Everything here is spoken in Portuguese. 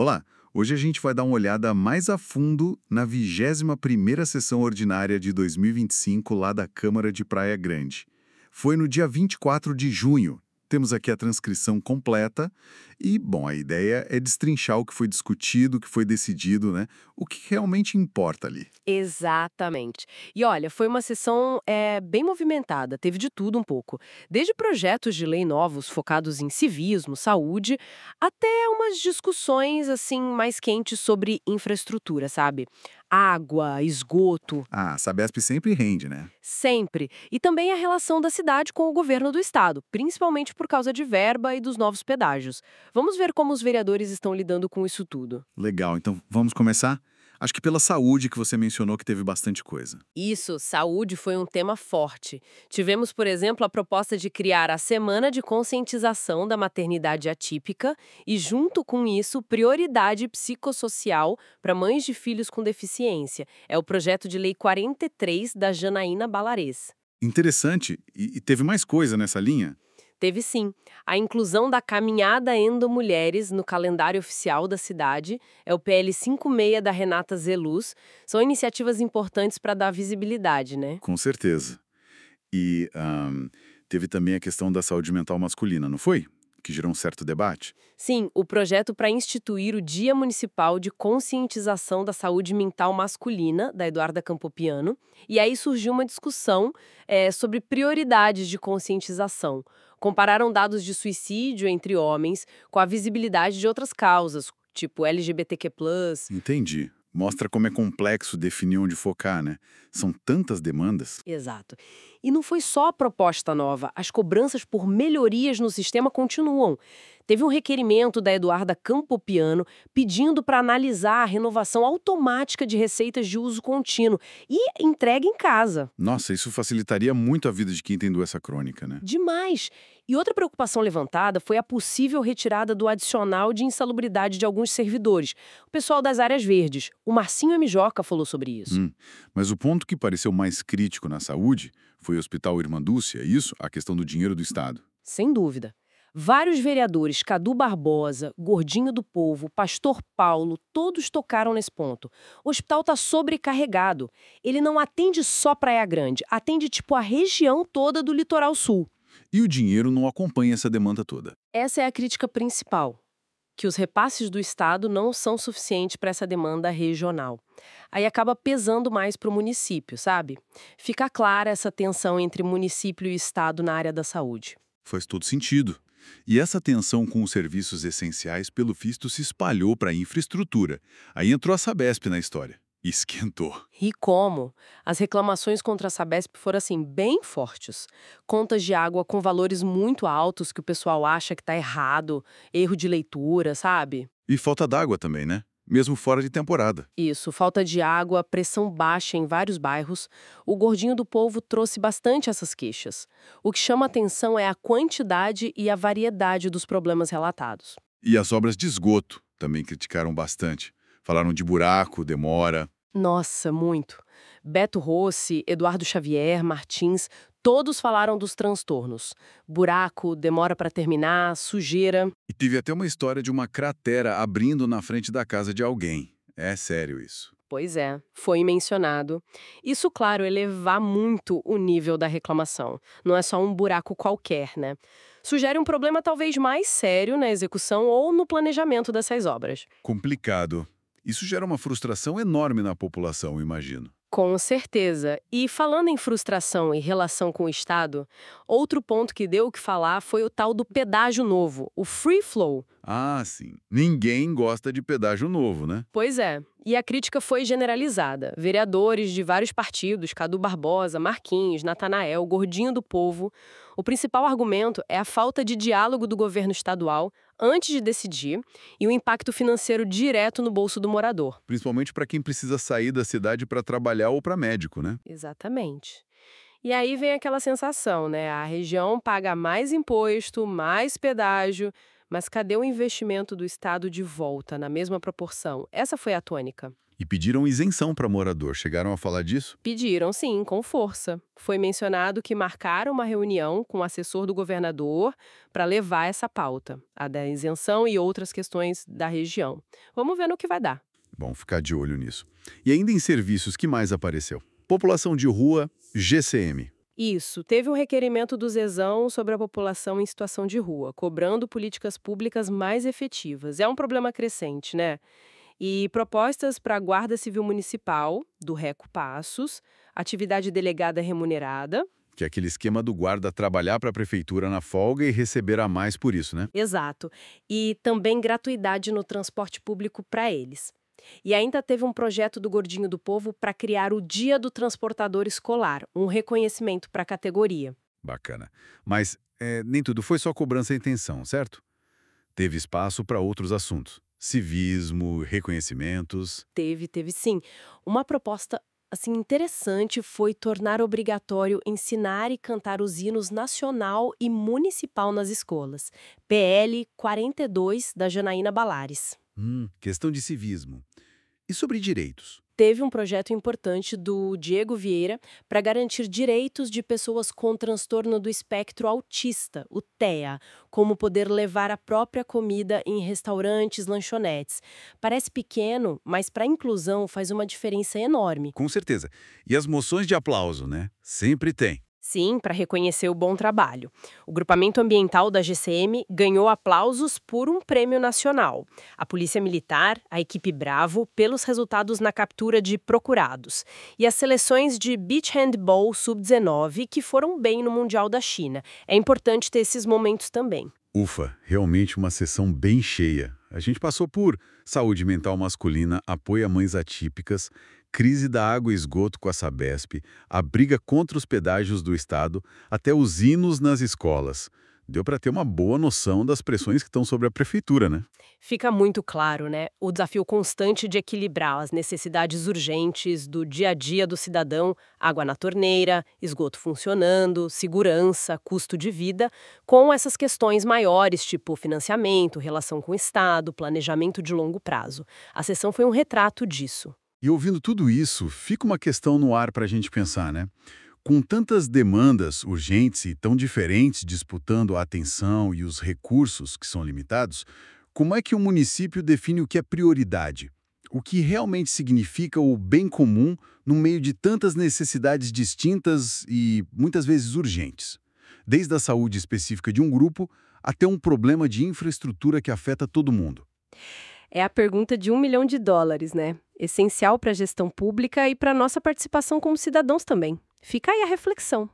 Olá, hoje a gente vai dar uma olhada mais a fundo na 21ª sessão ordinária de 2025 lá da Câmara de Praia Grande. Foi no dia 24 de junho. Temos aqui a transcrição completa e, bom, a ideia é destrinchar o que foi discutido, o que foi decidido, né? O que realmente importa ali. Exatamente. E olha, foi uma sessão bem movimentada, teve de tudo um pouco. Desde projetos de lei novos focados em civismo, saúde, até umas discussões assim mais quentes sobre infraestrutura, sabe? Água, esgoto, Ah, a Sabesp sempre rende, né? sempre. E também a relação da cidade com o governo do estado, principalmente por causa de verba e dos novos pedágios. Vamos ver como os vereadores estão lidando com isso tudo. Legal, então vamos começar? Acho que pela saúde que você mencionou que teve bastante coisa. Isso, saúde foi um tema forte. Tivemos, por exemplo, a proposta de criar a Semana de Conscientização da Maternidade Atípica e, junto com isso, prioridade psicossocial para mães de filhos com deficiência. É o projeto de lei 43 da Janaína Balarez. Interessante, e teve mais coisa nessa linha? Teve sim. A inclusão da caminhada Endo-Mulheres no calendário oficial da cidade, é o PL 56 da Renata Zeluz, são iniciativas importantes para dar visibilidade, né? Com certeza. E teve também a questão da saúde mental masculina, não foi? Que gerou um certo debate? Sim, o projeto para instituir o Dia Municipal de Conscientização da Saúde Mental Masculina, da Eduarda Campopiano, e aí surgiu uma discussão sobre prioridades de conscientização. Compararam dados de suicídio entre homens com a visibilidade de outras causas, tipo LGBTQ+. Entendi. Mostra como é complexo definir onde focar, né? São tantas demandas. Exato. E não foi só a proposta nova, as cobranças por melhorias no sistema continuam. Teve um requerimento da Eduarda Campopiano pedindo para analisar a renovação automática de receitas de uso contínuo e entrega em casa. Nossa, isso facilitaria muito a vida de quem tem doença crônica, né? Demais! E outra preocupação levantada foi a possível retirada do adicional de insalubridade de alguns servidores, o pessoal das áreas verdes. O Marcinho M. Joca falou sobre isso. Mas o ponto que pareceu mais crítico na saúde foi o Hospital Irmã Dúcia, isso, a questão do dinheiro do Estado. Sem dúvida. Vários vereadores, Cadu Barbosa, Gordinho do Povo, Pastor Paulo, todos tocaram nesse ponto. O hospital está sobrecarregado. Ele não atende só Praia Grande, atende tipo a região toda do litoral sul. E o dinheiro não acompanha essa demanda toda. Essa é a crítica principal, que os repasses do Estado não são suficientes para essa demanda regional. Aí acaba pesando mais para o município, sabe? Fica clara essa tensão entre município e Estado na área da saúde. Faz todo sentido. E essa tensão com os serviços essenciais, pelo visto, se espalhou para a infraestrutura. Aí entrou a Sabesp na história. E esquentou. E como? As reclamações contra a Sabesp foram assim bem fortes. Contas de água com valores muito altos que o pessoal acha que está errado, erro de leitura, sabe? E falta d'água também, né? Mesmo fora de temporada. Isso, falta de água, pressão baixa em vários bairros. O Gordinho do Povo trouxe bastante essas queixas. O que chama atenção é a quantidade e a variedade dos problemas relatados. E as obras de esgoto também criticaram bastante. Falaram de buraco, demora. Nossa, muito. Beto Rossi, Eduardo Xavier, Martins, todos falaram dos transtornos. Buraco, demora para terminar, sujeira. E teve até uma história de uma cratera abrindo na frente da casa de alguém. É sério isso. Pois é, foi mencionado. Isso, claro, elevar muito o nível da reclamação. Não é só um buraco qualquer, né? Sugere um problema talvez mais sério na execução ou no planejamento dessas obras. Complicado. Isso gera uma frustração enorme na população, imagino. Com certeza. E falando em frustração e relação com o Estado, outro ponto que deu o que falar foi o tal do pedágio novo, o free flow. Ah, sim. Ninguém gosta de pedágio novo, né? Pois é, e a crítica foi generalizada. Vereadores de vários partidos, Cadu Barbosa, Marquinhos, Natanael, Gordinho do Povo. O principal argumento é a falta de diálogo do governo estadual antes de decidir e o impacto financeiro direto no bolso do morador. Principalmente para quem precisa sair da cidade para trabalhar ou para médico, né? Exatamente. E aí vem aquela sensação, né? A região paga mais imposto, mais pedágio, Mas cadê o investimento do Estado de volta, na mesma proporção? Essa foi a tônica. E pediram isenção para morador. Chegaram a falar disso? Pediram, sim, com força. Foi mencionado que marcaram uma reunião com o assessor do governador para levar essa pauta, a da isenção e outras questões da região. Vamos ver no que vai dar. Bom, ficar de olho nisso. E ainda em serviços, que mais apareceu? População de rua, GCM. Isso, teve um requerimento do Zezão sobre a população em situação de rua, cobrando políticas públicas mais efetivas. É um problema crescente, né? E propostas para a Guarda Civil Municipal, do Reco Passos, atividade delegada remunerada. Que é aquele esquema do guarda trabalhar para a prefeitura na folga e receber a mais por isso, né? Exato. E também gratuidade no transporte público para eles. E ainda teve um projeto do Gordinho do Povo para criar o Dia do Transportador Escolar, um reconhecimento para a categoria. Bacana. Mas nem tudo foi só cobrança e intenção, certo? Teve espaço para outros assuntos. Civismo, reconhecimentos. Teve sim. Uma proposta assim interessante foi tornar obrigatório ensinar e cantar os hinos nacional e municipal nas escolas. PL 42 da Janaína Balares. Questão de civismo. E sobre direitos? Teve um projeto importante do Diego Vieira para garantir direitos de pessoas com transtorno do espectro autista, o TEA, como poder levar a própria comida em restaurantes, lanchonetes. Parece pequeno, mas para a inclusão faz uma diferença enorme. Com certeza. E as moções de aplauso, né? Sempre tem. Sim, para reconhecer o bom trabalho. O grupamento ambiental da GCM ganhou aplausos por um prêmio nacional. A Polícia Militar, a equipe Bravo, pelos resultados na captura de procurados. E as seleções de beach handball sub-19, que foram bem no Mundial da China. É importante ter esses momentos também. Ufa, realmente uma sessão bem cheia. A gente passou por saúde mental masculina, apoio a mães atípicas, crise da água e esgoto com a Sabesp, a briga contra os pedágios do Estado, até os hinos nas escolas. Deu para ter uma boa noção das pressões que estão sobre a prefeitura, né? Fica muito claro, né? O desafio constante de equilibrar as necessidades urgentes do dia a dia do cidadão, água na torneira, esgoto funcionando, segurança, custo de vida, com essas questões maiores, tipo financiamento, relação com o Estado, planejamento de longo prazo. A sessão foi um retrato disso. E ouvindo tudo isso, fica uma questão no ar para a gente pensar, né? Com tantas demandas urgentes e tão diferentes disputando a atenção e os recursos que são limitados, como é que o município define o que é prioridade? O que realmente significa o bem comum no meio de tantas necessidades distintas e muitas vezes urgentes? Desde a saúde específica de um grupo até um problema de infraestrutura que afeta todo mundo. É a pergunta de US$ 1 milhão, né? Essencial para a gestão pública e para a nossa participação como cidadãos também. Fica aí a reflexão.